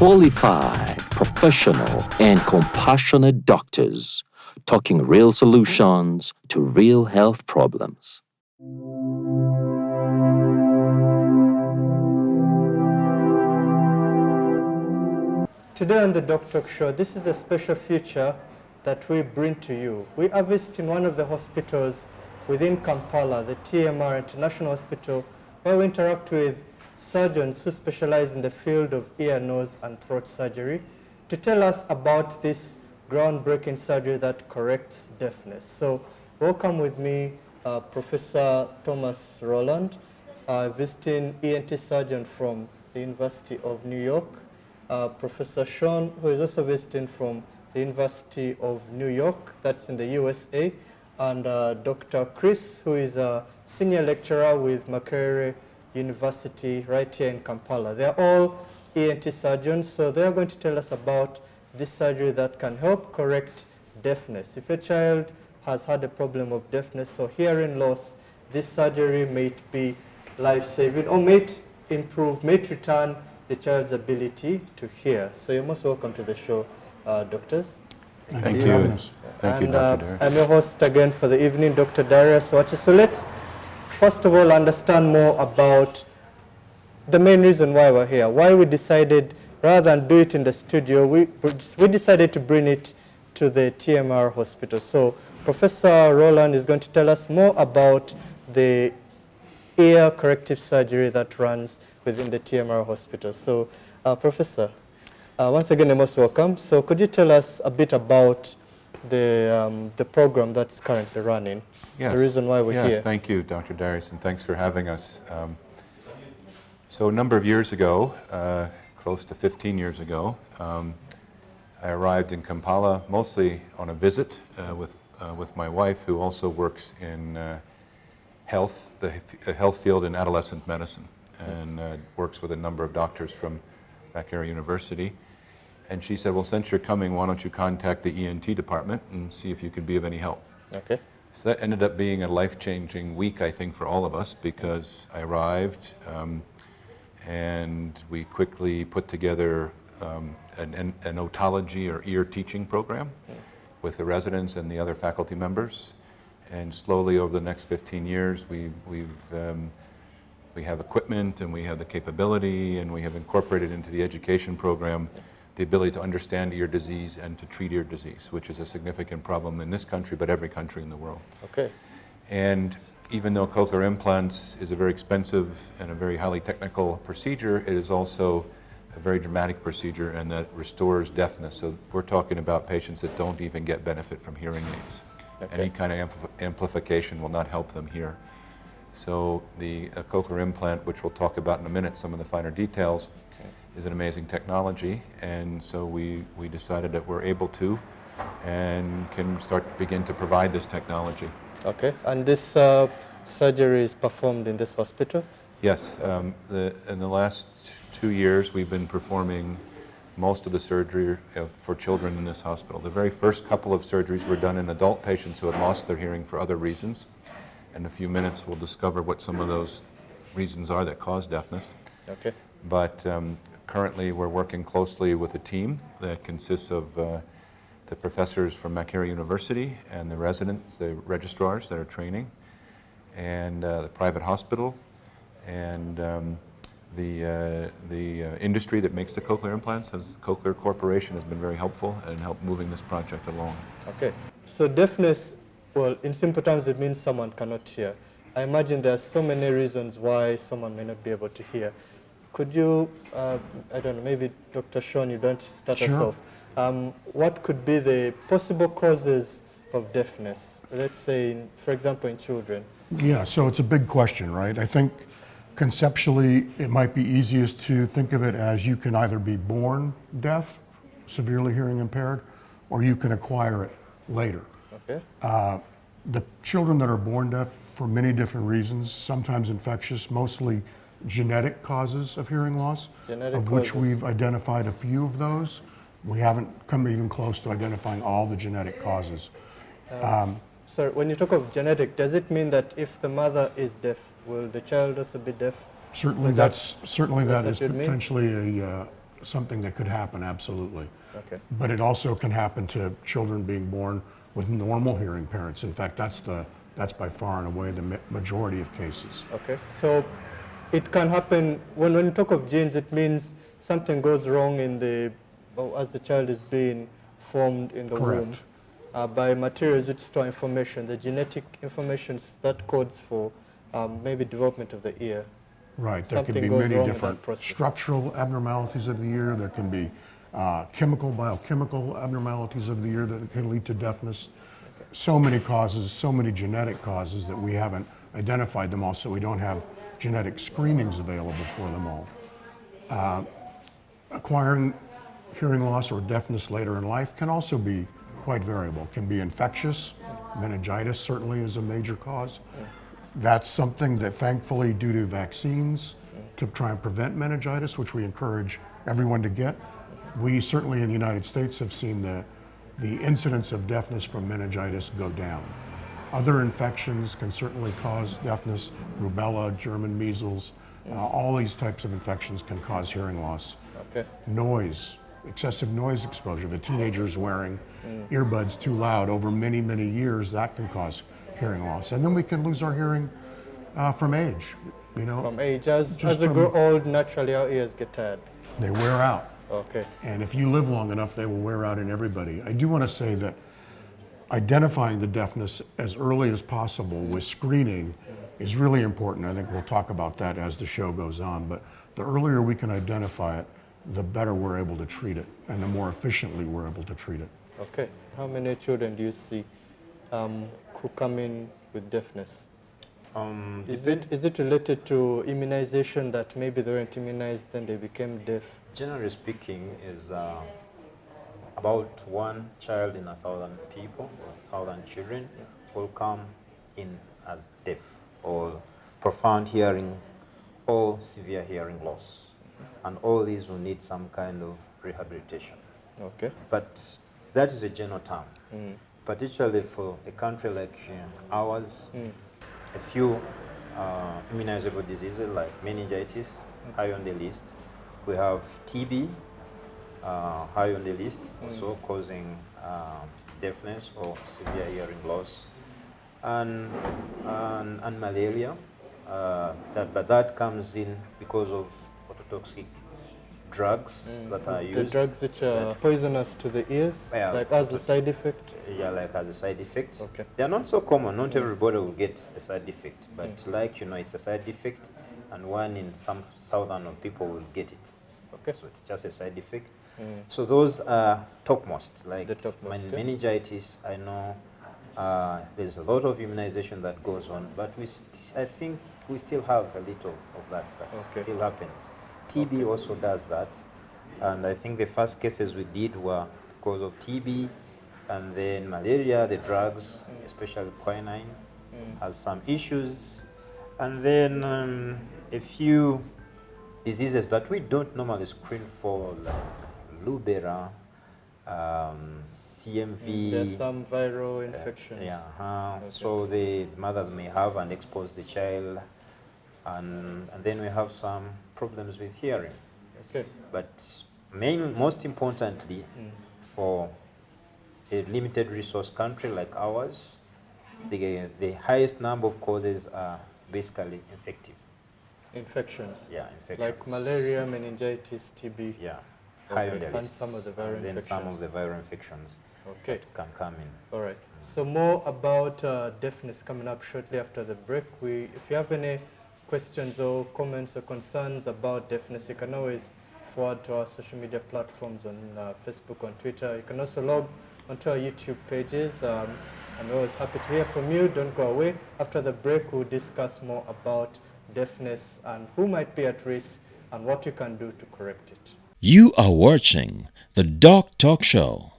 Qualified, professional, and compassionate doctors talking real solutions to real health problems. Today on the Doctalk show, this is a special feature that we bring to you. We are visiting one of the hospitals within Kampala, the TMR International Hospital, where we interact with surgeons who specialize in the field of ear, nose, and throat surgery to tell us about this groundbreaking surgery that corrects deafness. So welcome with me Professor Thomas Rowland, visiting ENT surgeon from the University of New York, Professor Sean, who is also visiting from the University of New York, that's in the USA, and Dr. Chris, who is a senior lecturer with Makerere University right here in Kampala. They're all ENT surgeons, so they're going to tell us about this surgery that can help correct deafness. If a child has had a problem of deafness or hearing loss, this surgery may be life-saving or may return the child's ability to hear. So you're most welcome to the show, doctors. Thank you. Thank you, Dr. Darius. I'm your host again for the evening, Dr. Darius Wachi. So let's first of all understand more about the main reason why we're here, why we decided, rather than do it in the studio, we decided to bring it to the TMR hospital. So Professor Rowland is going to tell us more about the ear corrective surgery that runs within the TMR hospital. So Professor, once again, you're most welcome. So could you tell us a bit about the program that's currently running? Yes. The reason why we're here. Yes, thank you, Dr. Darius, and thanks for having us. So a number of years ago, close to 15 years ago, I arrived in Kampala mostly on a visit with my wife, who also works in health, the health field in adolescent medicine, and works with a number of doctors from Makerere University. And she said, well, since you're coming, why don't you contact the ENT department and see if you could be of any help. Okay. So that ended up being a life-changing week, I think, for all of us, because I arrived and we quickly put together an otology or ear teaching program with the residents and the other faculty members. And slowly over the next 15 years, we have equipment and we have the capability, and we have incorporated into the education program the ability to understand ear disease and to treat ear disease, which is a significant problem in this country, but every country in the world. Okay. And even though cochlear implants is a very expensive and a very highly technical procedure, it is also a very dramatic procedure, and that restores deafness. So we're talking about patients that don't even get benefit from hearing aids. Okay. Any kind of amplification will not help them hear. So the cochlear implant, which we'll talk about in a minute, some of the finer details, is an amazing technology, and so we decided that we're able to and can begin to provide this technology. Okay, and this surgery is performed in this hospital? Yes, in the last 2 years we've been performing most of the surgery for children in this hospital. The very first couple of surgeries were done in adult patients who had lost their hearing for other reasons. In a few minutes we'll discover what some of those reasons are that cause deafness. Okay. But currently we're working closely with a team that consists of the professors from Makerere University and the residents, the registrars that are training, and the private hospital, and the industry that makes the cochlear implants. Cochlear Corporation has been very helpful and helped moving this project along. Okay. So deafness, well, in simple terms, it means someone cannot hear. I imagine there are so many reasons why someone may not be able to hear. Could you, I don't know, maybe Dr. Sean, you don't start us off. What could be the possible causes of deafness, let's say, for example, in children? Yeah, so it's a big question, right? I think conceptually it might be easiest to think of it as you can either be born deaf, severely hearing impaired, or you can acquire it later. Okay. The children that are born deaf, for many different reasons, sometimes infectious, mostly genetic causes of hearing loss, which we've identified a few of those. We haven't come even close to identifying all the genetic causes. So when you talk of genetic, does it mean that if the mother is deaf, will the child also be deaf? Certainly, that is potentially something that could happen, absolutely. Okay. But it also can happen to children being born with normal hearing parents. In fact, that's by far and away the majority of cases. Okay. So it can happen when you talk of genes, it means something goes wrong in as the child is being formed in the womb. By materials which store information, the genetic information that codes for maybe development of the ear. Right, there can be many different structural abnormalities of the ear. There can be biochemical abnormalities of the ear that can lead to deafness. Okay. So many causes, so many genetic causes that we haven't identified them all, so we don't have genetic screenings available for them all. Acquiring hearing loss or deafness later in life can also be quite variable. Can be infectious. Meningitis certainly is a major cause. That's something that thankfully, due to vaccines to try and prevent meningitis, which we encourage everyone to get, we certainly in the United States have seen the incidence of deafness from meningitis go down. Other infections can certainly cause deafness, rubella, German measles, all these types of infections can cause hearing loss. Okay. Noise, excessive noise exposure. If a teenager is wearing earbuds too loud over many, many years, that can cause hearing loss. And then we can lose our hearing from age. From age, as we grow old, naturally our ears get tired. They wear out. Okay. And if you live long enough, they will wear out in everybody. I do want to say that identifying the deafness as early as possible with screening is really important. I think we'll talk about that as the show goes on. But the earlier we can identify it, the better we're able to treat it, and the more efficiently we're able to treat it. Okay. How many children do you see who come in with deafness? Is it related to immunization, that maybe they weren't immunized, then they became deaf? Generally speaking, is about one child in 1,000 people, or 1,000 children, will come in as deaf, or profound hearing, or severe hearing loss. And all these will need some kind of rehabilitation. Okay. But that is a general term. Particularly for a country like ours, a few immunizable diseases like meningitis, high on the list. We have TB, high on the list, also causing deafness or severe hearing loss, and malaria. But that comes in because of ototoxic drugs that are used. The drugs which are poisonous to the ears, like as a side effect? Yeah, like as a side effect. Okay. They are not so common. Not everybody will get a side effect. But it's a side effect, and one in some southern people will get it. Okay. So it's just a side effect. So those are topmost. Like meningitis, I know there's a lot of immunization that goes on, but I think we still have a little of that still happens. TB also does that, and I think the first cases we did were because of TB, and then malaria, the drugs, especially quinine, has some issues, and then a few diseases that we don't normally screen for, like rubella, CMV. There's some viral infections. So the mothers may have and expose the child, and then we have some problems with hearing. Okay. But most importantly, for a limited resource country like ours, the highest number of causes are basically infective. Infections? Yeah, infections. Like malaria, meningitis, TB? Yeah, high on the list. And some of the viral infections? Then some of the viral infections that can come in. All right. So more about deafness coming up shortly after the break. If you have any questions or comments or concerns about deafness, you can always forward to our social media platforms on Facebook, on Twitter. You can also log onto our YouTube pages. I'm always happy to hear from you. Don't go away. After the break, we'll discuss more about deafness and who might be at risk and what you can do to correct it. You are watching the Doctalk Show.